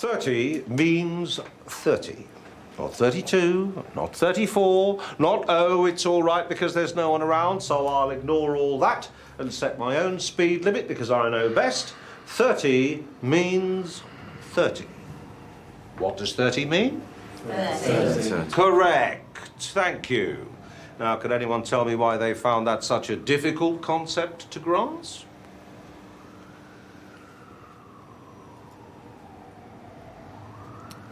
30 means 30. Not 32, not 34, not, oh, it's all right because there's no one around, so I'll ignore all that and set my own speed limit because I know best. 30 means 30. What does 30 mean? 30. Correct. Thank you. Now, could anyone tell me why they found that such a difficult concept to grasp?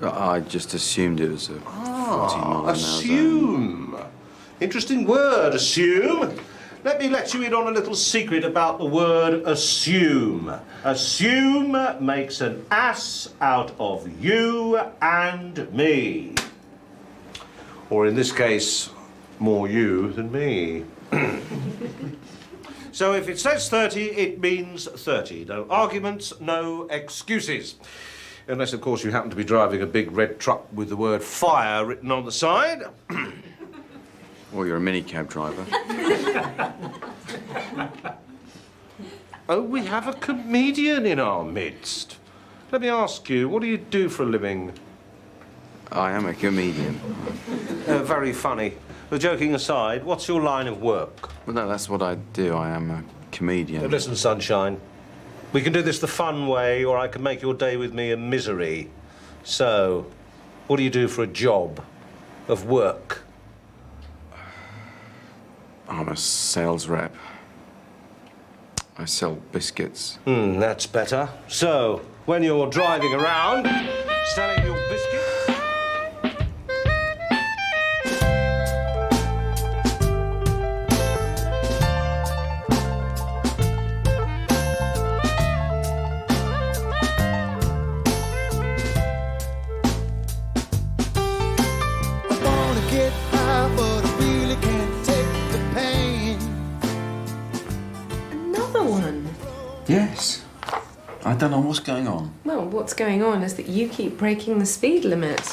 I just assumed it was a 40 mile an hour assume. Interesting word, assume. Let me let you in on a little secret about the word assume. Assume makes an ass out of you and me. Or in this case, more you than me. So if it says 30, it means 30. No arguments, no excuses. Unless, of course, you happen to be driving a big red truck with the word fire written on the side. Or you're a minicab driver. Oh, we have a comedian in our midst. Let me ask you, what do you do for a living? I am a comedian. Very funny. But joking aside, what's your line of work? Well, no, that's what I do. I am a comedian. Listen, sunshine. We can do this the fun way, or I can make your day with me a misery. So, what do you do for a job of work? I'm a sales rep. I sell biscuits. That's better. So, when you're driving around, selling your biscuits... Yes. I don't know what's going on. Well, what's going on is that you keep breaking the speed limit. I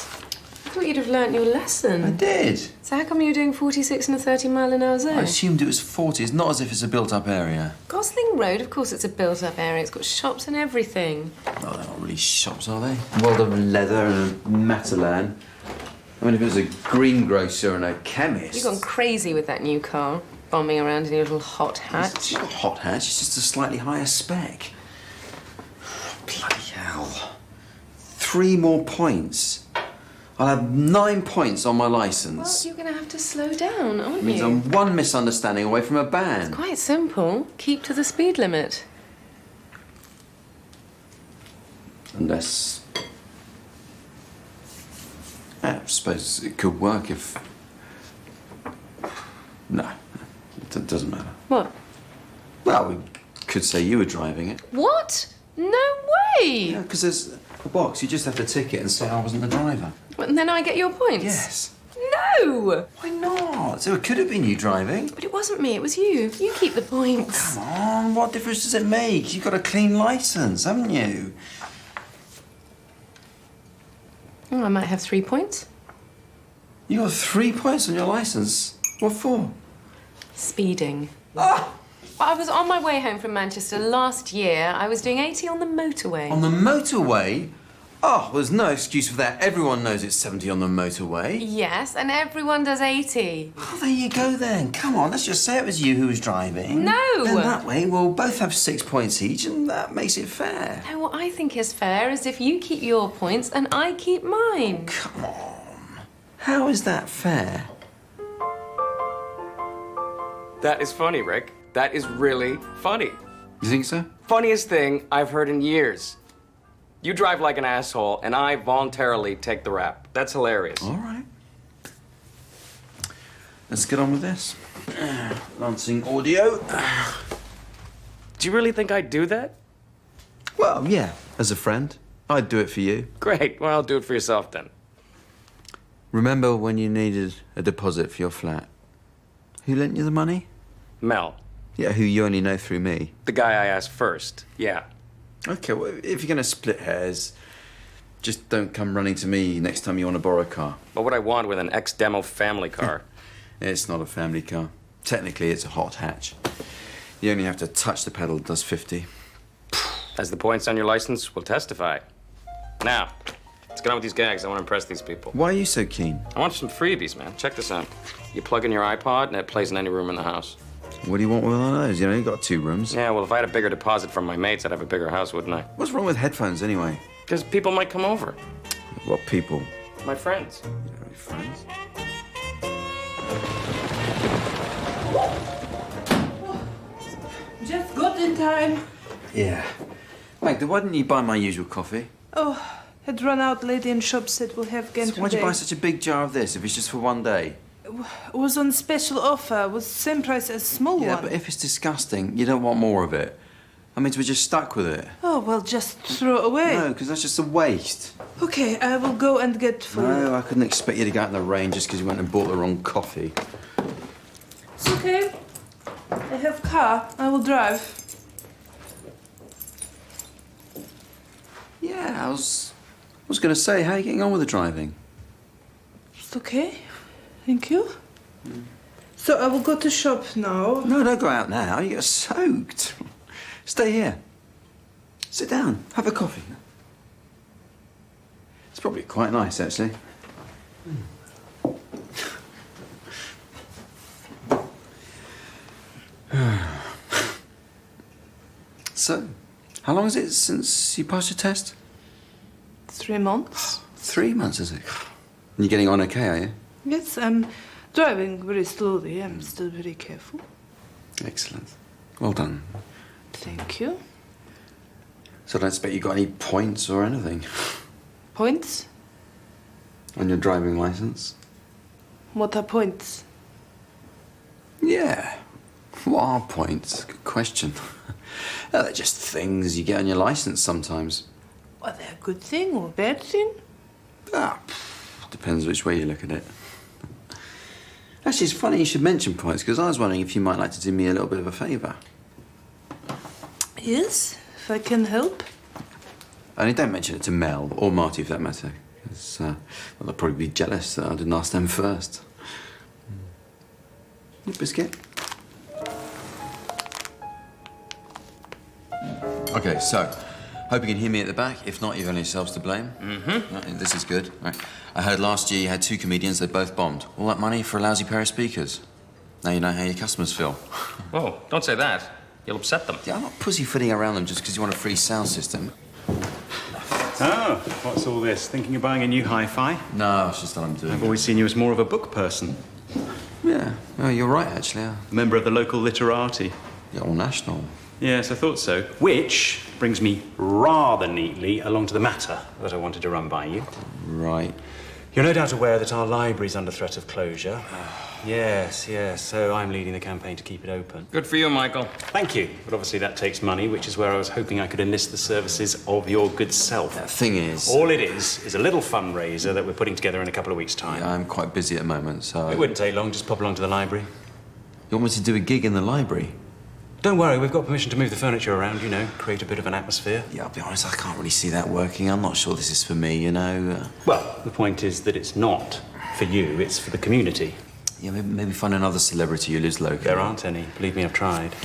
thought you'd have learnt your lesson. I did. So how come you're doing 46 in a 30-mile-an-hour zone? I assumed it was 40. It's not as if it's a built-up area. Gosling Road, of course it's a built-up area. It's got shops and everything. Oh, they're not really shops, are they? A world of leather and a Matalan. I mean, if it was a greengrocer and a chemist... You've gone crazy with that new car, bombing around in your little hot hatch. It's not a hot hatch, it's just a slightly higher spec. Bloody hell. 3 more points. I'll have 9 points on my licence. Well, you're going to have to slow down, aren't you? It means I'm one misunderstanding away from a ban. It's quite simple. Keep to the speed limit. Unless... I suppose it could work if... No, it doesn't matter. What? Well, we could say you were driving it. What? No way! Yeah, because there's a box. You just have to tick it and say I wasn't the driver. Well, and then I get your points? Yes. No! Why not? So it could have been you driving. But it wasn't me, it was you. You keep the points. Come on, what difference does it make? You've got a clean licence, haven't you? Oh, I might have 3 points. You got 3 points on your licence. What for? Speeding. Ah! I was on my way home from Manchester last year. I was doing 80 on the motorway. On the motorway? Oh, well, there's no excuse for that. Everyone knows it's 70 on the motorway. Yes, and everyone does 80. Oh, there you go then. Come on, let's just say it was you who was driving. No! Then that way we'll both have 6 points each and that makes it fair. No, what I think is fair is if you keep your points and I keep mine. Come on. How is that fair? That is funny, Rick. That is really funny. You think so? Funniest thing I've heard in years. You drive like an asshole, and I voluntarily take the rap. That's hilarious. All right. Let's get on with this. Lancing audio. Do you really think I'd do that? Well, yeah, as a friend. I'd do it for you. Great. Well, do it for yourself then. Remember when you needed a deposit for your flat? Who lent you the money? Mel, Yeah, who you only know through me. the guy I asked first. Yeah. Okay, well, if you're going to split hairs, just don't come running to me next time you want to borrow a car. What would I want with an ex-demo family car? It's not a family car. Technically, it's a hot hatch. You only have to touch the pedal, it does 50. As the points on your license will testify. Now, Let's get on with these gags. I want to impress these people. Why are you so keen? I want some freebies, man. Check this out. You plug in your iPod, and it plays in any room in the house. What do you want with one of those? You know, you've got 2 rooms. Yeah, well, if I had a bigger deposit from my mates, I'd have a bigger house, wouldn't I? What's wrong with headphones anyway? Because people might come over. What people? My friends. You don't have any friends? Just got in time. Yeah. Magda, why didn't you buy my usual coffee? Oh, had run out. Lady in shop said we'll have again So why'd you today. buy such a big jar of this if it's just for one day? It was on special offer. It was same price as small Yeah, one. but if it's disgusting, you don't want more of it. That means we're just stuck with it. Oh, well, just throw it away. No, because that's just a waste. Okay, I will go and get for you. No, I couldn't expect you to go out in the rain just because you went and bought the wrong coffee. It's okay. I have car. I will drive. Yeah, I was going to say, how are you getting on with the driving? It's okay. Thank you. So I will go to shop now. No, don't go out now. You get soaked. Stay here. Sit down. Have a coffee. It's probably quite nice, actually. So, how long is it since you passed your test? 3 months. 3 months, is it? And you're getting on okay, are you? Yes, I'm driving very slowly. I'm still very careful. Excellent. Well done. Thank you. So I don't expect you got any points or anything Points? on your driving license? What are points? Yeah. What are points? Good question. Oh, they're just things you get on your license sometimes. Are they a good thing or a bad thing? Depends which way you look at it. Actually, it's funny you should mention points, because I was wondering if you might like to do me a little bit of a favour. Yes, if I can help. Only don't mention it to Mel, or Marty for that matter. 'Cause, well, they'll probably be jealous that I didn't ask them first. Biscuit? Okay, so, hope you can hear me at the back. If not, you've only yourselves to blame. Mm-hmm. Right, this is good. Right. I heard last year you had 2 comedians, they both bombed. All that money for a lousy pair of speakers. Now you know how your customers feel. Whoa, don't say that. You'll upset them. Yeah, I'm not pussyfooting around them just because you want a free sound system. Oh, what's all this? Thinking of buying a new hi-fi? No, it's just that I'm doing. I've always seen you as more of a book person. Yeah, well, you're right, actually. Member of the local literati. You're all national. Yes, I thought so. Which brings me rather neatly along to the matter that I wanted to run by you. Right. You're no doubt aware that our library's under threat of closure. Yes, so I'm leading the campaign to keep it open. Good for you, Michael. Thank you, but obviously that takes money, which is where I was hoping I could enlist the services of your good self. The thing is... All it is a little fundraiser that we're putting together in a couple of weeks' time. Yeah, I'm quite busy at the moment, so... It wouldn't take long, just pop along to the library. You want me to do a gig in the library? Don't worry, we've got permission to move the furniture around, you know, create a bit of an atmosphere. Yeah, I'll be honest, I can't really see that working. I'm not sure this is for me, you know. Well, the point is that it's not for you, it's for the community. Yeah, maybe find another celebrity who lives locally. There aren't any. Believe me, I've tried.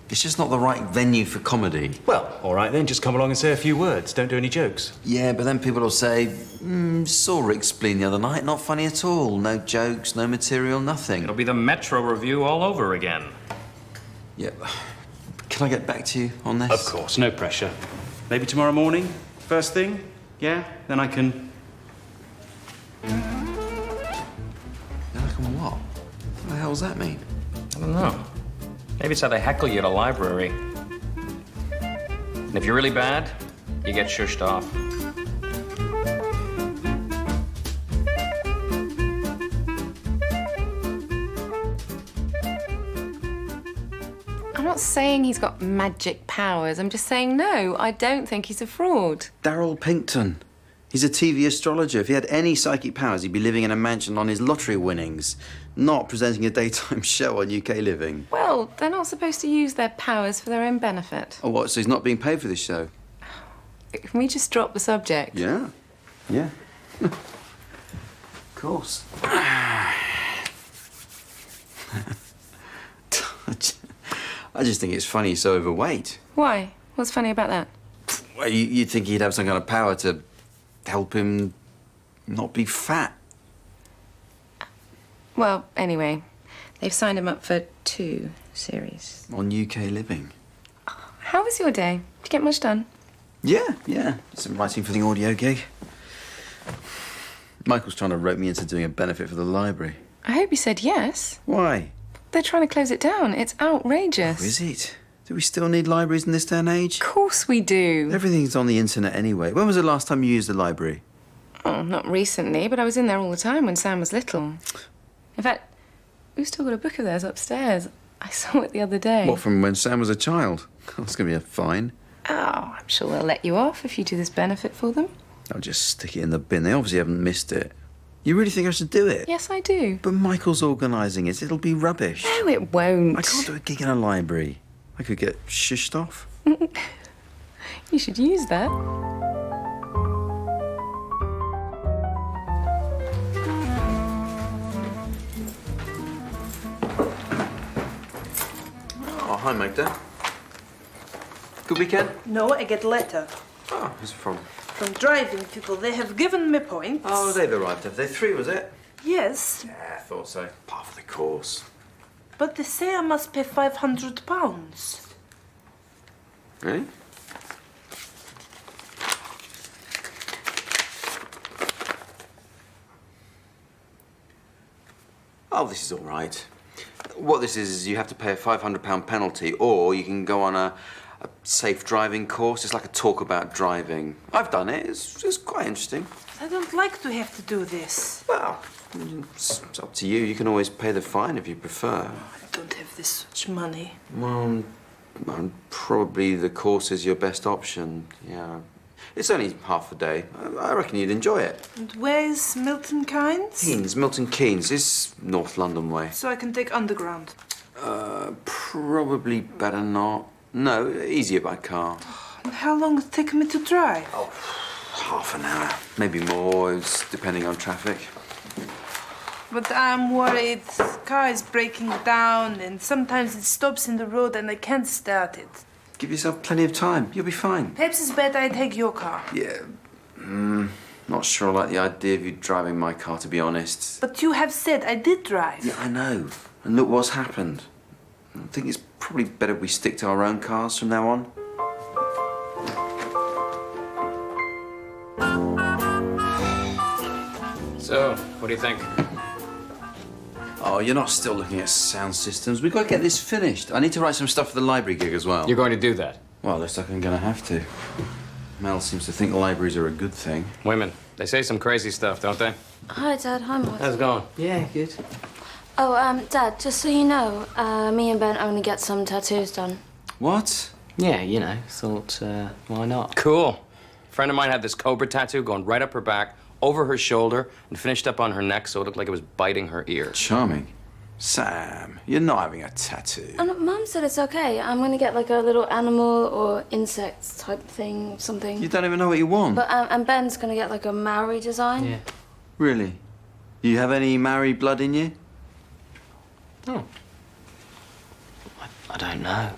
It's just not the right venue for comedy. Well, all right then, just come along and say a few words. Don't do any jokes. Yeah, but then people will say, saw Rick's spleen the other night, not funny at all. No jokes, no material, nothing. It'll be the Metro Review all over again. Yeah. Can I get back to you on this? Of course, no pressure. Maybe tomorrow morning, first thing? Yeah? Then I can... Then I can what? What the hell does that mean? I don't know. Maybe it's how they heckle you at a library. And if you're really bad, you get shushed off. I'm not saying he's got magic powers. I'm just saying, no, I don't think he's a fraud. Daryl Pinkton. He's a TV astrologer. If he had any psychic powers, he'd be living in a mansion on his lottery winnings, not presenting a daytime show on UK Living. Well, they're not supposed to use their powers for their own benefit. Oh, what? So he's not being paid for this show? Can we just drop the subject? Yeah. Yeah. Of course. I just think it's funny he's so overweight. Why? What's funny about that? Well, you'd think he'd have some kind of power to help him not be fat. Well, anyway, they've signed him up for 2 series. On UK Living. How was your day? Did you get much done? Yeah. Some writing for the audio gig. Michael's trying to rope me into doing a benefit for the library. I hope you said yes. Why? They're trying to close it down. It's outrageous. Is it? Do we still need libraries in this day and age? Of course we do. Everything's on the internet anyway. When was the last time you used the library? Oh, not recently, but I was in there all the time when Sam was little. In fact, we've still got a book of theirs upstairs. I saw it the other day. What, from when Sam was a child? That's going to be a fine. Oh, I'm sure they'll let you off if you do this benefit for them. I'll just stick it in the bin. They obviously haven't missed it. You really think I should do it? Yes, I do. But Michael's organising it. It'll be rubbish. No, it won't. I can't do a gig in a library. I could get shushed off. You should use that. Oh, hi, Magda. Good weekend? No, I get letter. Oh, who's it from? From driving people. They have given me points. Oh, they've arrived, have they? 3, was it? Yes, Yeah, I thought so. Part of the course. but they say I must pay £500. Really? Oh, this is all right. What this is you have to pay a £500 penalty, or you can go on a safe driving course. It's like a talk about driving. I've done it. It's quite interesting. I don't like to have to do this. Well, it's up to you. You can always pay the fine if you prefer. I don't have this much money. Well, probably the course is your best option, yeah. It's only half a day. I reckon you'd enjoy it. And where is Milton Keynes? Milton Keynes. It's North London way. So I can take underground. Probably better not. No, easier by car. And how long will it take me to drive? Oh, half an hour, maybe more, it's depending on traffic. But I'm worried. The car is breaking down and sometimes it stops in the road and I can't start it. Give yourself plenty of time. You'll be fine. Perhaps it's better I take your car. Yeah. Not sure I like the idea of you driving my car, to be honest. But you have said I did drive. Yeah, I know. And look what's happened. I think it's probably better we stick to our own cars from now on. So, what do you think? Oh, you're not still looking at sound systems. We've got to get this finished. I need to write some stuff for the library gig as well. You're going to do that? Well, looks like I'm going to have to. Mel seems to think libraries are a good thing. Women, they say some crazy stuff, don't they? Hi, Dad. Hi, Marty. How's it going? Yeah, good. Oh, Dad, just so you know, me and Ben only get some tattoos done. What? Yeah, you know, thought, why not? Cool. A friend of mine had this cobra tattoo going right up her back, over her shoulder, and finished up on her neck so it looked like it was biting her ear. Charming. Sam, you're not having a tattoo. And Mum said it's okay. I'm gonna get like a little animal or insect type thing, something. You don't even know what you want. But and Ben's gonna get like a Maori design. Yeah. Really? You have any Maori blood in you? Oh. I don't know.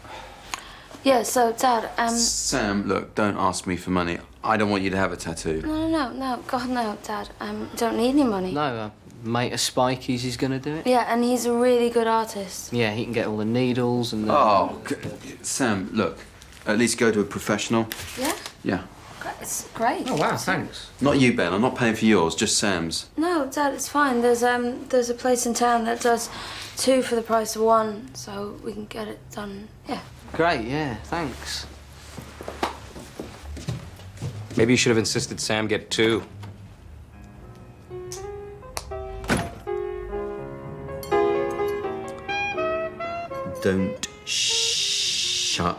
Yeah. So, Dad, Sam, look, don't ask me for money. I don't want you to have a tattoo. No, God, no, Dad. Don't need any money. No, mate of Spikey's is gonna do it. Yeah, and he's a really good artist. Yeah, he can get all the needles and the... Oh, Sam, look, at least go to a professional. Yeah. Yeah. It's great. Oh, wow, thanks. Not you, Ben. I'm not paying for yours, just Sam's. No, Dad, it's fine. There's a place in town that does 2 for the price of 1, so we can get it done. Yeah. Great, yeah, thanks. Maybe you should have insisted Sam get 2. Don't shut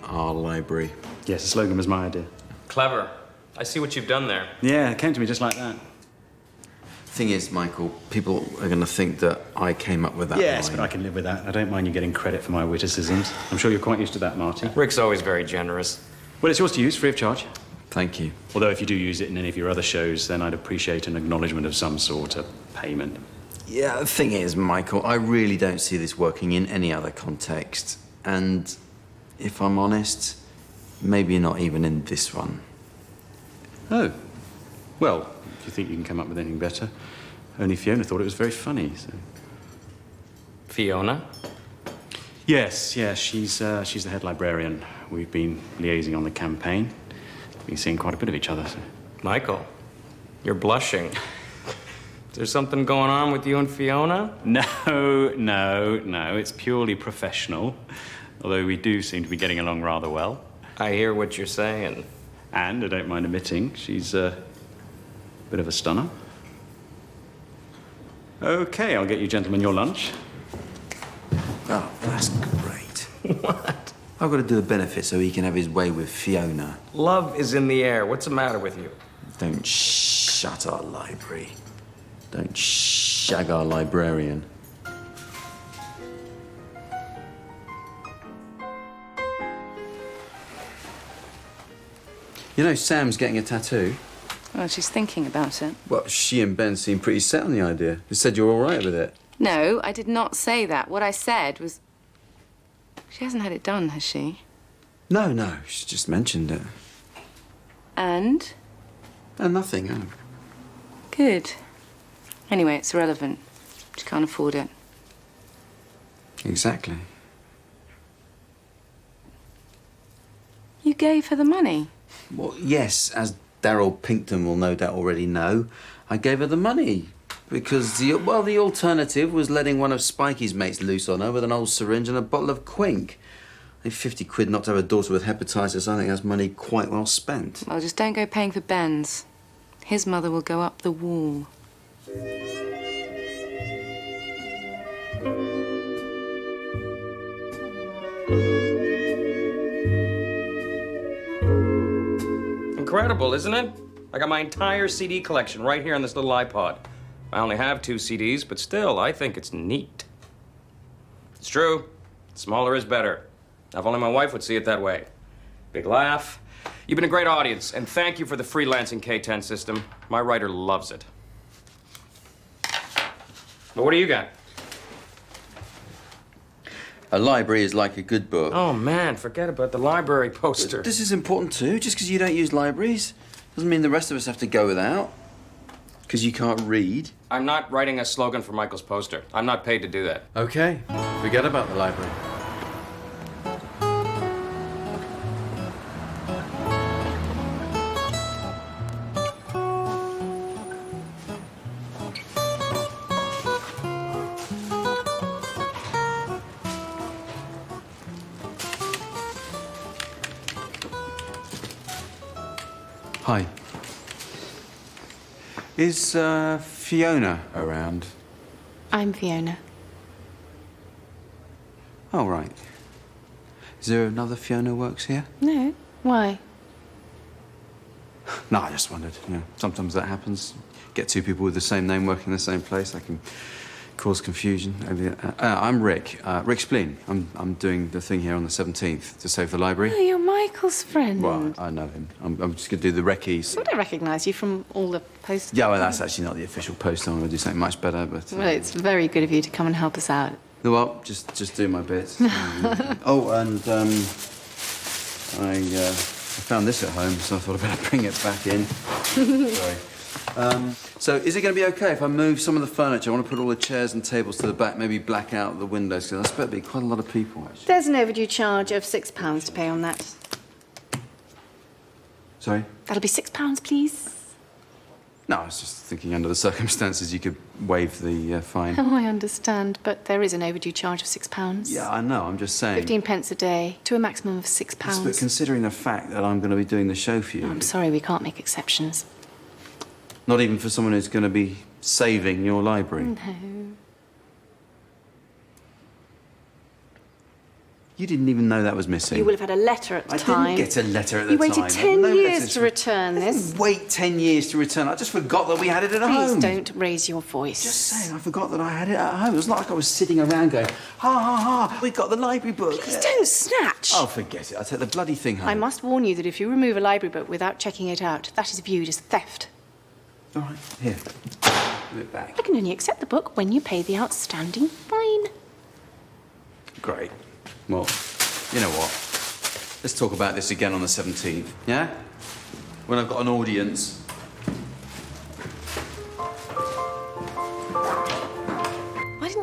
our library. Yes, the slogan was my idea. Clever. I see what you've done there. Yeah, it came to me just like that. Thing is, Michael, people are going to think that I came up with that Yes, line. but I can live with that. I don't mind you getting credit for my witticisms. I'm sure you're quite used to that, Marty. Rick's always very generous. Well, it's yours to use, free of charge. Thank you. Although if you do use it in any of your other shows, then I'd appreciate an acknowledgement of some sort, a payment. Yeah, the thing is, Michael, I really don't see this working in any other context. And if I'm honest, maybe not even in this one. Oh. Well, if you think you can come up with anything better. Only Fiona thought it was very funny, so... Fiona? Yes, she's the head librarian. We've been liaising on the campaign. Been seeing quite a bit of each other, so... Michael, you're blushing. Is there something going on with you and Fiona? No. It's purely professional. Although we do seem to be getting along rather well. I hear what you're saying. And, I don't mind admitting, she's a bit of a stunner. Okay, I'll get you gentlemen your lunch. Oh, that's great. What? I've got to do a benefit so he can have his way with Fiona. Love is in the air. What's the matter with you? Don't shut our library. Don't shag our librarian. You know, Sam's getting a tattoo. Well, she's thinking about it. Well, she and Ben seem pretty set on the idea. They said you're all right with it. No, I did not say that. What I said was... She hasn't had it done, has she? No, she just mentioned it. And? Nothing, oh. Good. Anyway, it's irrelevant. She can't afford it. Exactly. You gave her the money? Well, yes, as Darryl Pinkton will no doubt already know, I gave her the money. Because, the alternative was letting one of Spikey's mates loose on her with an old syringe and a bottle of quink. I think 50 quid not to have a daughter with hepatitis, I think that's money quite well spent. Well, just don't go paying for Ben's. His mother will go up the wall. Incredible, isn't it? I got my entire CD collection right here on this little iPod. I only have 2 CDs, but still, I think it's neat. It's true. Smaller is better. If only my wife would see it that way. Big laugh. You've been a great audience, and thank you for the freelancing K10 system. My writer loves it. But what do you got? A library is like a good book. Oh, man, forget about the library poster. This is important too. Just because you don't use libraries doesn't mean the rest of us have to go without. Because you can't read. I'm not writing a slogan for Michael's poster. I'm not paid to do that. Okay, forget about the library. Hi. Is Fiona around? I'm Fiona. Oh, right. Is there another Fiona works here? No. Why? No, I just wondered. You know, sometimes that happens. Get 2 people with the same name working in the same place. That can cause confusion. I'm Rick. Rick Spleen. I'm doing the thing here on the 17th to save the library. Oh, you're Michael's friend. Well, I know him. I'm just going to do the recce's. I don't recognise you from all the posters. Yeah, well, that's actually not the official post. I'm going to do something much better, but... Well, it's very good of you to come and help us out. Well, just do my bit. Oh, and I found this at home, so I thought I'd better bring it back in. Sorry. So, is it going to be okay if I move some of the furniture? I want to put all the chairs and tables to the back, maybe black out the windows, because I expect there'll be quite a lot of people, actually. There's an overdue charge of £6 to pay on that. Sorry? That'll be £6, please. No, I was just thinking under the circumstances you could waive the fine. Oh, I understand, but there is an overdue charge of £6. Yeah, I know, I'm just saying. 15p a day, to a maximum of £6. Yes, but considering the fact that I'm going to be doing the show for you... I'm sorry, we can't make exceptions. Not even for someone who's going to be saving your library? No. You didn't even know that was missing. You will have had a letter at the I time. didn't get a letter at the You time. waited 10 No years letters to return I this. didn't wait 10 years to return. I just forgot that we had it at Please home. don't raise your voice. Just saying, I forgot that I had it at home. It was not like I was sitting around going, ha, we got the library book. Please don't snatch. Oh, forget it. I'll take the bloody thing home. I must warn you that if you remove a library book without checking it out, that is viewed as theft. All right, here. Give it back. I can only accept the book when you pay the outstanding fine. Great. Well, you know what? Let's talk about this again on the 17th, yeah? When I've got an audience.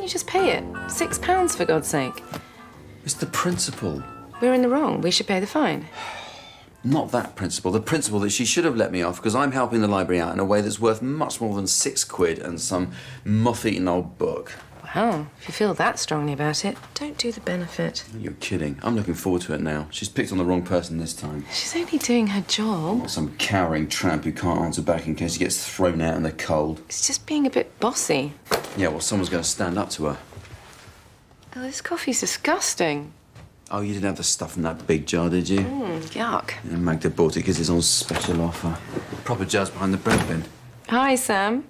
you just pay it? £6, for God's sake. It's the principle. We're in the wrong. We should pay the fine. Not that principle. The principle that she should have let me off because I'm helping the library out in a way that's worth much more than £6 and some moth-eaten old book. Well, if you feel that strongly about it, don't do the benefit. You're kidding. I'm looking forward to it now. She's picked on the wrong person this time. She's only doing her job. Not some cowering tramp who can't answer back in case he gets thrown out in the cold. It's just being a bit bossy. Yeah, well, someone's going to stand up to her. Oh, this coffee's disgusting. Oh, you didn't have the stuff in that big jar, did you? Yuck. Yeah, Magda bought it because it's on special offer. Proper jar's behind the bread bin. Hi, Sam.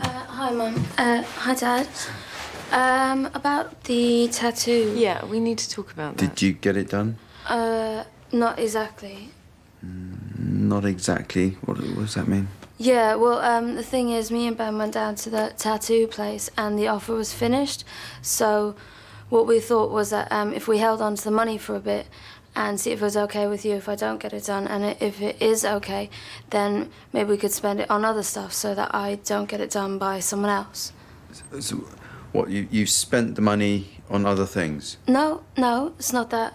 Hi, Mum. Hi, Dad. About the tattoo. Yeah, we need to talk about that. Did you get it done? Not exactly. Not exactly. What does that mean? Yeah, well, the thing is, me and Ben went down to the tattoo place and the offer was finished. So what we thought was that if we held on to the money for a bit and see if it was okay with you if I don't get it done, and if it is okay, then maybe we could spend it on other stuff so that I don't get it done by someone else. So, what, you spent the money on other things? No, it's not that.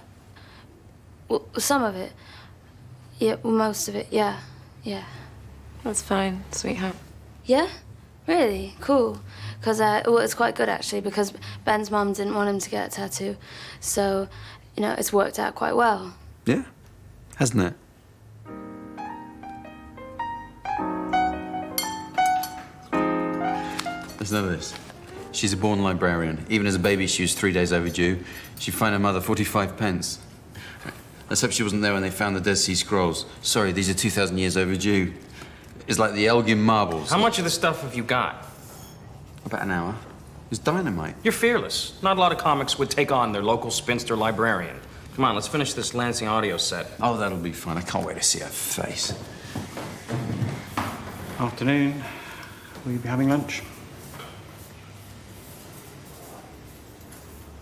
Well, some of it. Yeah, well, most of it, yeah. That's fine, sweetheart. Yeah? Really? Cool. Because, well, it's quite good, actually, because Ben's mum didn't want him to get a tattoo. So, you know, it's worked out quite well. Yeah, hasn't it? Listen to this. She's a born librarian. Even as a baby, she was 3 days overdue. She fined her mother 45 pence. Let's hope she wasn't there when they found the Dead Sea Scrolls. Sorry, these are 2,000 years overdue. It's like the Elgin marbles. How much of the stuff have you got? About an hour. It was dynamite. You're fearless. Not a lot of comics would take on their local spinster librarian. Come on, let's finish this Lansing audio set. Oh, that'll be fun. I can't wait to see her face. Afternoon. Will you be having lunch?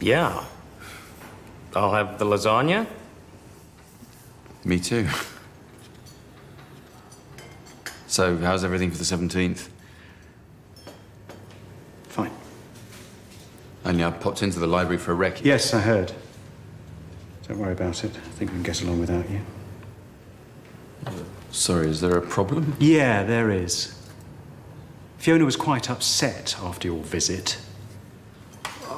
Yeah. I'll have the lasagna. Me too. So, how's everything for the 17th? Fine. Only I popped into the library for a rec. Yes, I heard. Don't worry about it. I think we can get along without you. Sorry, is there a problem? Yeah, there is. Fiona was quite upset after your visit.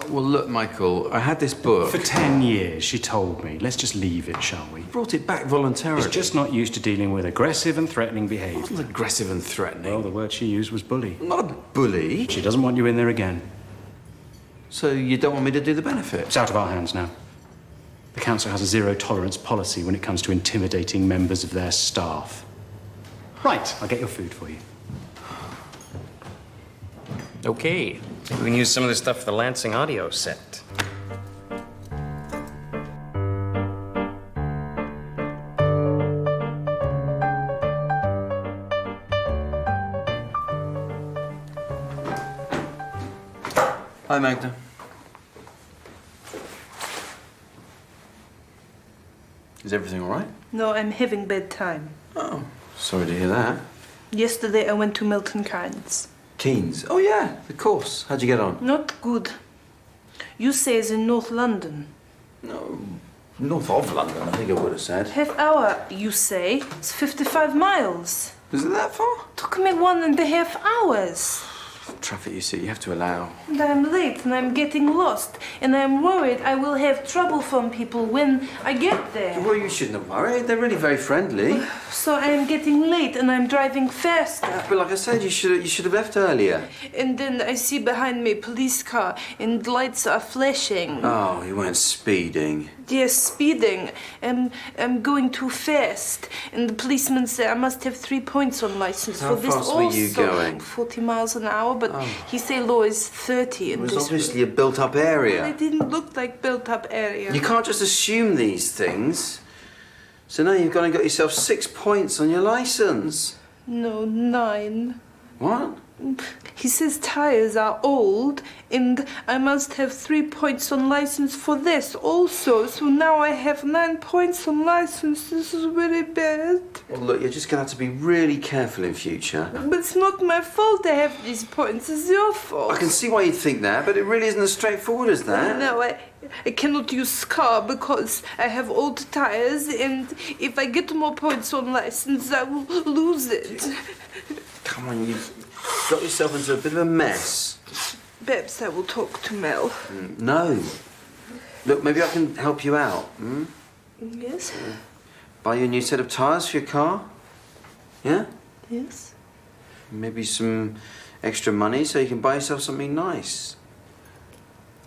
Well, look, Michael, I had this book. For 10 years, she told me. Let's just leave it, shall we? Brought it back voluntarily. She's just not used to dealing with aggressive and threatening It behaviour. wasn't aggressive and threatening. Well, the word she used was bully. I'm not a bully. She doesn't want you in there again. So you don't want me to do the benefit? It's out of our hands now. The council has a zero-tolerance policy when it comes to intimidating members of their staff. Right, I'll get your food for you. Okay. Maybe we can use some of this stuff for the Lansing audio set. Hi, Magda. Is everything all right? No, I'm having bedtime. Oh, sorry to hear that. Yesterday I went to Milton Keynes. Keynes. Oh, yeah, of course. How'd you get on? Not good. You say it's in North London. No, north of London, I think I would have said. Half hour, you say. It's 55 miles. Is it that far? Took me 1.5 hours. Traffic, you see, you have to allow. And I'm late and I'm getting lost. And I'm worried I will have trouble from people when I get there. Well, you shouldn't have worried. They're really very friendly. So I am getting late and I'm driving faster. But like I said, you should have left earlier. And then I see behind me a police car and lights are flashing. Oh, you weren't speeding. Yes, speeding. I'm going too fast. And the policeman said I must have 3 points on license How for this fast also. were you going? 40 miles an hour, but he said law is 30 in It was this obviously a built-up area. It didn't look like built-up area. You can't just assume these things. So now you've gone and got yourself 6 points on your license. No, 9. What? He says tires are old, and I must have 3 points on license for this also. So now I have 9 points on license. This is really bad. Well, look, you're just going to have to be really careful in future. But it's not my fault I have these points. It's your fault. I can see why you'd think that, but it really isn't as straightforward as that. No, I cannot use car because I have old tires, and if I get more points on license, I will lose it. Come on, you've got yourself into a bit of a mess. Perhaps I will talk to Mel. No. Look, maybe I can help you out. Yes? Buy you a new set of tyres for your car. Yeah? Yes? Maybe some extra money so you can buy yourself something nice.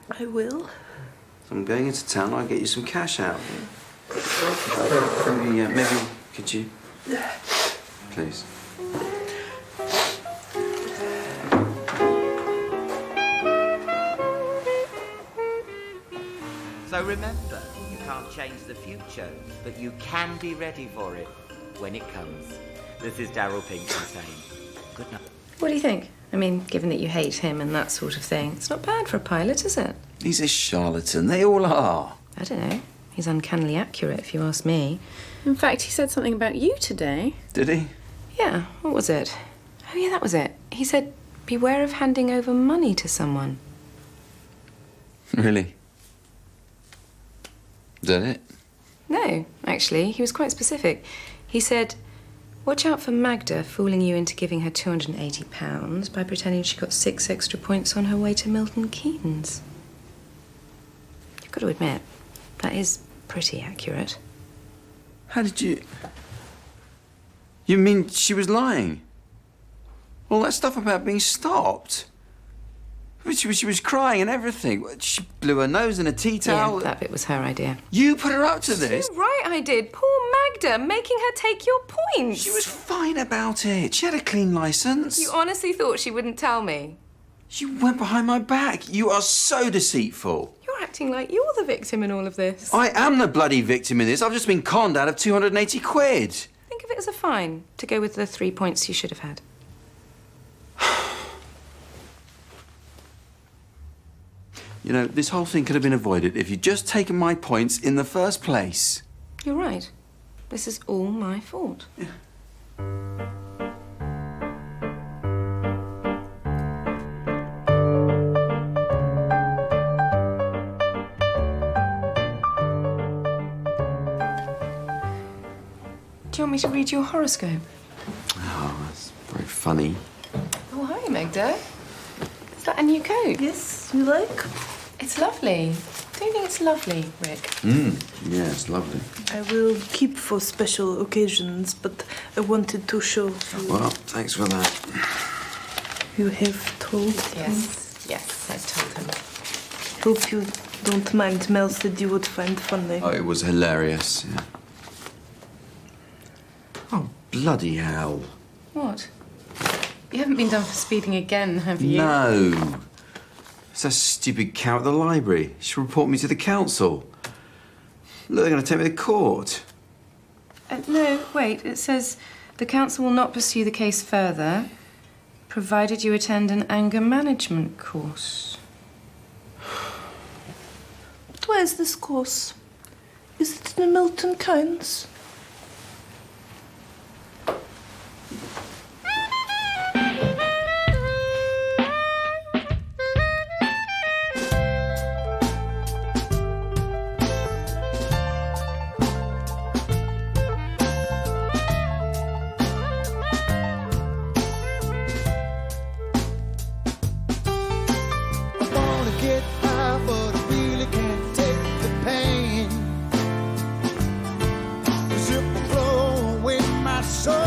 I will. I'm going into town, I'll get you some cash out. Maybe, could you? Please. So remember, you can't change the future, but you can be ready for it when it comes. This is Daryl Pinkley saying good night. What do you think? I mean, given that you hate him and that sort of thing, it's not bad for a pilot, is it? He's a charlatan. They all are. I don't know. He's uncannily accurate, if you ask me. In fact, he said something about you today. Did he? Yeah, what was it? Oh, yeah, that was it. He said, beware of handing over money to someone. Really? Is that it? No, actually, he was quite specific. He said, watch out for Magda fooling you into giving her £280 by pretending she got 6 extra points on her way to Milton Keynes. You've got to admit, that is pretty accurate. How did you... You mean she was lying? All that stuff about being stopped? She was crying and everything. She blew her nose in a tea towel. Yeah, that bit was her idea. You put her up to this? You're right, I did. Poor Magda, making her take your points. She was fine about it. She had a clean licence. You honestly thought she wouldn't tell me? You went behind my back. You are so deceitful. You're acting like you're the victim in all of this. I am the bloody victim in this. I've just been conned out of 280 quid. Think of it as a fine to go with the 3 points you should have had. You know, this whole thing could have been avoided if you'd just taken my points in the first place. You're right. This is all my fault. Yeah. Do you want me to read your horoscope? Oh, that's very funny. Oh, hi, Magda. Is that a new coat? Yes, you like? It's lovely. Don't you think it's lovely, Rick? Yeah, it's lovely. I will keep for special occasions, but I wanted to show you. Well, thanks for that. You have told him. Yes, I told him. Hope you don't mind. Mel said you would find funny. Oh, it was hilarious, yeah. Oh, bloody hell. What? You haven't been done for speeding again, have you? No. It's that stupid cow at the library. She'll report me to the council. Look, they're going to take me to court. No, wait. It says the council will not pursue the case further, provided you attend an anger management course. But where is this course? Is it in Milton Keynes? So